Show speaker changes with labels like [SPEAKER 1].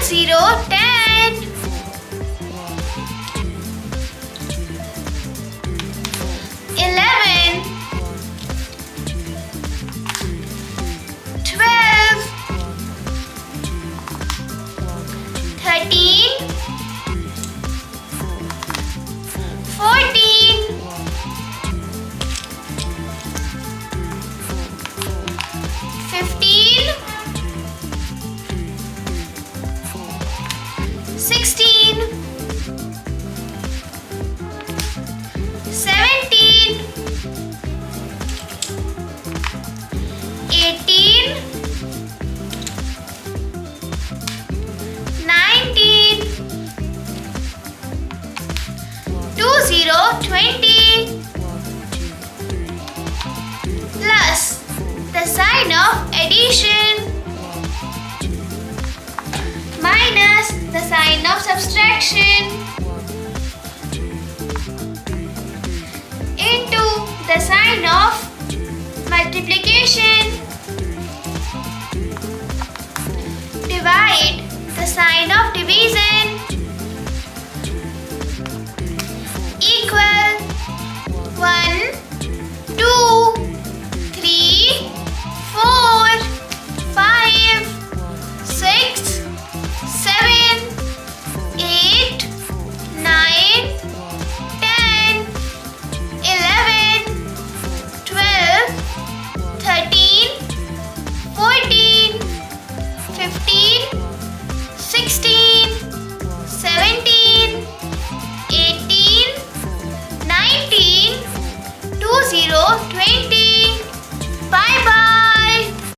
[SPEAKER 1] 0, 10. 11, 12, 13, 14, 15, 16, 17, 18, 19, 20, 20, plus the sign of addition minus the sign of subtraction into the sign of multiplication. Divide the sign of division. Equal 1, 2, 3, 4, 5, 6, 7, 8, 9, 10, 11, 12, 13, 14, 15, 16, 17, 18, 19, 20, 20.